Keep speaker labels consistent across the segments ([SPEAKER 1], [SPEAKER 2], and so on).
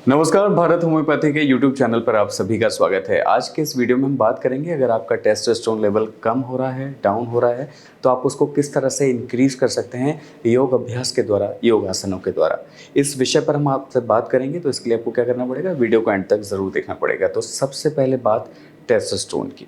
[SPEAKER 1] नमस्कार, भारत होम्योपैथी के YouTube channel पर आप सभी का स्वागत है। आज के इस वीडियो में हम बात करेंगे अगर आपका टेस्टोस्टेरोन लेवल कम हो रहा है, डाउन हो रहा है, तो आप उसको किस तरह से इंक्रीज कर सकते हैं योग अभ्यास के द्वारा, योग आसनों के द्वारा। इस विषय पर हम आपसे बात करेंगे, तो इसके लिए आपको क्या करना पड़ेगा, वीडियो को एंड तक ज़रूर देखना पड़ेगा। तो सबसे पहले बात टेस्टोस्टेरोन की।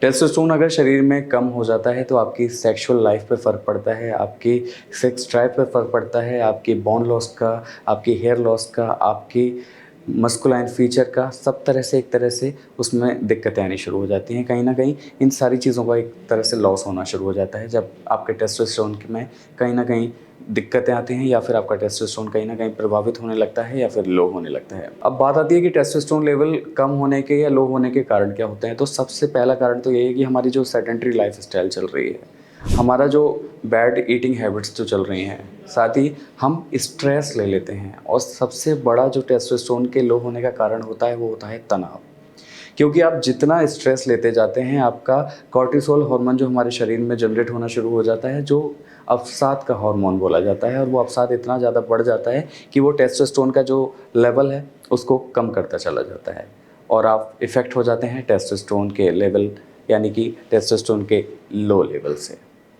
[SPEAKER 1] टेस्टोस्टेरोन अगर शरीर में कम हो जाता है तो आपकी सेक्सुअल लाइफ पे फ़र्क पड़ता है, आपकी सेक्स ड्राइव पे फ़र्क पड़ता है, आपकी बोन लॉस का, आपकी हेयर लॉस का, आपकी मस्कुलाइन फीचर का, सब तरह से एक तरह से उसमें दिक्कतें आनी शुरू हो जाती हैं। कहीं न कहीं इन सारी चीज़ों का एक तरह से लॉस होना शुरू हो जाता है जब आपके टेस्टोस्टेरोन में कहीं न कहीं दिक्कतें आती हैं, या फिर आपका टेस्टोस्टेरोन कहीं न कहीं प्रभावित होने लगता है या फिर लो होने लगता है। अब बात आती है कि टेस्टोस्टेरोन लेवल कम होने के या लो होने के कारण क्या होते हैं। तो सबसे पहला कारण तो यही है कि हमारी जो सेडेंटरी लाइफ़स्टाइल चल रही है, हमारा जो बैड ईटिंग हैबिट्स जो चल रही हैं, साथ ही हम स्ट्रेस ले लेते हैं, और सबसे बड़ा जो टेस्टोस्टेरोन के लो होने का कारण होता है वो होता है तनाव। क्योंकि आप जितना स्ट्रेस लेते जाते हैं, आपका कॉर्टिसोल हार्मोन जो हमारे शरीर में जनरेट होना शुरू हो जाता है, जो अवसाद का हार्मोन बोला जाता है, और वो अवसाद इतना ज़्यादा बढ़ जाता है कि वो टेस्टोस्टेरोन का जो लेवल है उसको कम करता चला जाता है, और आप इफ़ेक्ट हो जाते हैं टेस्टोस्टेरोन के लेवल, यानी कि टेस्टोस्टेरोन के लो लेवल से।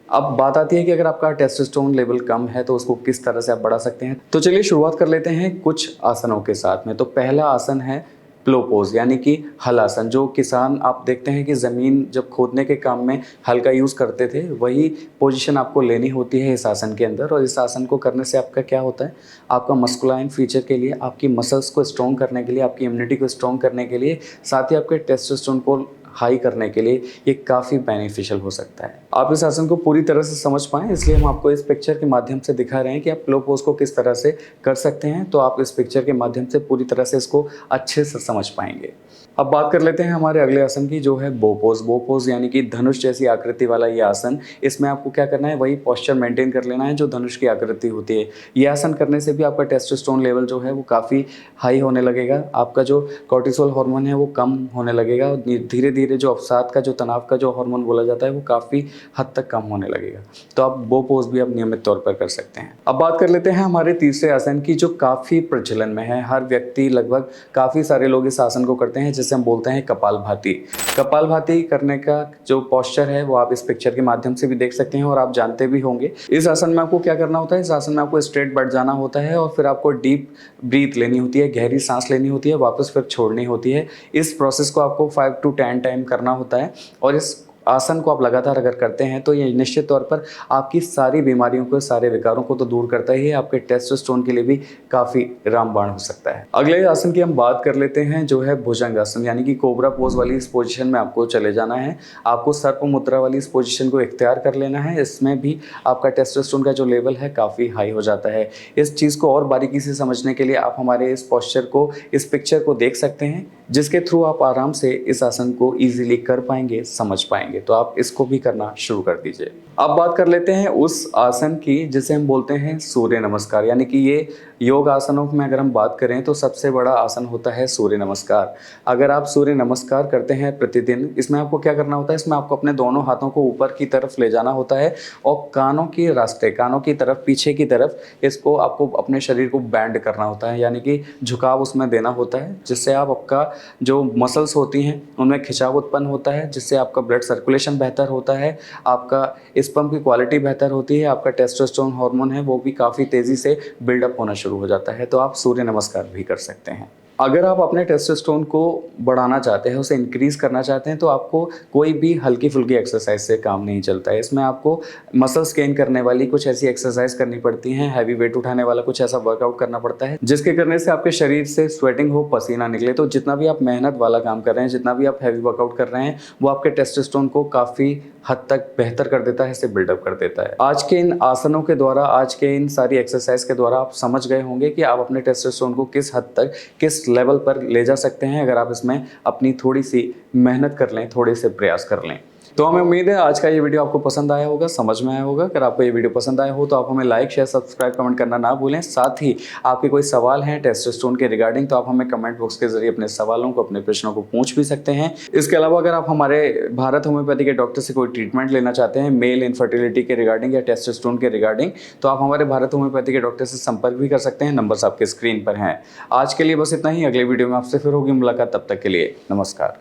[SPEAKER 1] अब बात आती है कि अगर आपका टेस्टोस्टेरोन लेवल कम है तो उसको किस तरह से आप बढ़ा सकते हैं। तो चलिए शुरुआत कर लेते हैं कुछ आसनों के साथ में। तो पहला आसन है प्लो पोज, यानी कि हल आसन। जो किसान आप देखते हैं कि ज़मीन जब खोदने के काम में हल का यूज़ करते थे, वही पोजीशन आपको लेनी होती है इस आसन के अंदर। और इस आसन को करने से आपका क्या होता है, आपका मस्कुलाइन फीचर के लिए, आपकी मसल्स को स्ट्रॉन्ग करने के लिए, आपकी इम्यूनिटी को स्ट्रॉन्ग करने के लिए, साथ ही आपके टेस्टोस्टेरोन को हाई करने के लिए ये काफ़ी बेनिफिशियल हो सकता है। आप इस आसन को पूरी तरह से समझ पाएँ, इसलिए हम आपको इस पिक्चर के माध्यम से दिखा रहे हैं कि आप प्लो पोज को किस तरह से कर सकते हैं। तो आप इस पिक्चर के माध्यम से पूरी तरह से इसको अच्छे से समझ पाएंगे। अब बात कर लेते हैं हमारे अगले आसन की, जो है बो पोज। बो पोज यानी कि धनुष जैसी आकृति वाला ये आसन। इसमें आपको क्या करना है, वही पोस्चर मेंटेन कर लेना है जो धनुष की आकृति होती है। ये आसन करने से भी आपका टेस्टोस्टेरोन लेवल जो है वो काफ़ी हाई होने लगेगा, आपका जो कॉर्टिसोल हार्मोन है वो कम होने लगेगा, और धीरे धीरे जो अवसाद का, जो तनाव का जो हार्मोन बोला जाता है, वो काफ़ी हद तक कम होने लगेगा। तो आप बो पोज भी आप नियमित तौर पर कर सकते हैं। अब बात कर लेते हैं हमारे तीसरे आसन की, जो काफ़ी प्रचलन में है। हर व्यक्ति, लगभग काफ़ी सारे लोग इस आसन को करते हैं, जिसे हम बोलते हैं कपालभाति। कपालभाति करने का जो पोस्चर है वो आप इस पिक्चर के माध्यम से भी देख सकते हैं, और आप जानते भी होंगे। इस आसन में आपको क्या करना होता है, इस आसन में आपको स्ट्रेट बैठ जाना होता है, और फिर आपको डीप ब्रीथ लेनी होती है, गहरी सांस लेनी होती है, वापस फिर छोड़नी होती है। इस प्रोसेस को आपको 5 to 10 टाइम करना होता है, और इस आसन को आप लगातार अगर करते हैं तो ये निश्चित तौर पर आपकी सारी बीमारियों को, सारे विकारों को तो दूर करता ही है, आपके टेस्टोस्टेरोन के लिए भी काफ़ी रामबाण हो सकता है। अगले आसन की हम बात कर लेते हैं, जो है भुजंग आसन, यानी कि कोबरा पोज वाली इस पोजीशन में आपको चले जाना है। आपको सर्प मुद्रा वाली इस पोजीशन को इख्तियार कर लेना है। इसमें भी आपका टेस्टोस्टेरोन का जो लेवल है काफ़ी हाई हो जाता है। इस चीज़ को और बारीकी से समझने के लिए आप हमारे इस पोस्चर को, इस पिक्चर को देख सकते हैं, जिसके थ्रू आप आराम से इस आसन को ईजिली कर पाएंगे, समझ पाएंगे। तो आप इसको भी करना शुरू कर दीजिए। अब बात कर लेते हैं उस आसन की जिसे हम बोलते हैं सूर्य नमस्कार, यानी कि ये योग आसनों में अगर हम बात करें तो सबसे बड़ा आसन होता है सूर्य नमस्कार। अगर आप सूर्य नमस्कार करते हैं प्रतिदिन, इसमें आपको क्या करना होता है, इसमें आपको अपने दोनों हाथों को ऊपर की तरफ ले जाना होता है, और कानों के रास्ते, कानों की तरफ, पीछे की तरफ इसको आपको अपने शरीर को बैंड करना होता है, यानी कि झुकाव उसमें देना होता है, जिससे आपका जो मसल्स होती हैं उनमें खिंचाव उत्पन्न होता है, जिससे आपका ब्लड सर्कुलेशन बेहतर होता है, आपका स्पर्म की क्वालिटी बेहतर होती है, आपका टेस्टोस्टेरोन हार्मोन है वो भी काफ़ी तेज़ी से बिल्डअप होना शुरू हो जाता है। तो आप सूर्य नमस्कार भी कर सकते हैं। अगर आप अपने टेस्टोस्टेरोन को बढ़ाना चाहते हैं, उसे इंक्रीज़ करना चाहते हैं, तो आपको कोई भी हल्की फुल्की एक्सरसाइज से काम नहीं चलता है। इसमें आपको मसल्स गेन करने वाली कुछ ऐसी एक्सरसाइज करनी पड़ती हैं, हैवी वेट उठाने वाला कुछ ऐसा वर्कआउट करना पड़ता है, जिसके करने से आपके शरीर से स्वेटिंग हो, पसीना निकले। तो जितना भी आप मेहनत वाला काम कर रहे हैं, जितना भी आप हैवी वर्कआउट कर रहे हैं, वो आपके टेस्टोस्टेरोन को काफ़ी हद तक बेहतर कर देता है, इसे बिल्डअप कर देता है। आज के इन आसनों के द्वारा, आज के इन सारी एक्सरसाइज के द्वारा आप समझ गए होंगे कि आप अपने टेस्टोस्टेरोन को किस हद तक, किस लेवल पर ले जा सकते हैं, अगर आप इसमें अपनी थोड़ी सी मेहनत कर लें, थोड़े से प्रयास कर लें। तो हमें उम्मीद है आज का ये वीडियो आपको पसंद आया होगा, समझ में आया होगा। अगर आपको ये वीडियो पसंद आया हो तो आप हमें लाइक, शेयर, सब्सक्राइब, कमेंट करना ना भूलें। साथ ही आपके कोई सवाल हैं टेस्टोस्टेरोन के रिगार्डिंग तो आप हमें कमेंट बॉक्स के जरिए अपने सवालों को, अपने प्रश्नों को पूछ भी सकते हैं। इसके अलावा अगर आप हमारे भारत होम्योपैथी के डॉक्टर से कोई ट्रीटमेंट लेना चाहते हैं मेल इनफर्टिलिटी के रिगार्डिंग या टेस्टोस्टेरोन के रिगार्डिंग, तो आप हमारे भारत होम्योपैथी के डॉक्टर से संपर्क भी कर सकते हैं। नंबर्स आपके स्क्रीन पर हैं। आज के लिए बस इतना ही। अगले वीडियो में आपसे फिर होगी मुलाकात। तब तक के लिए नमस्कार।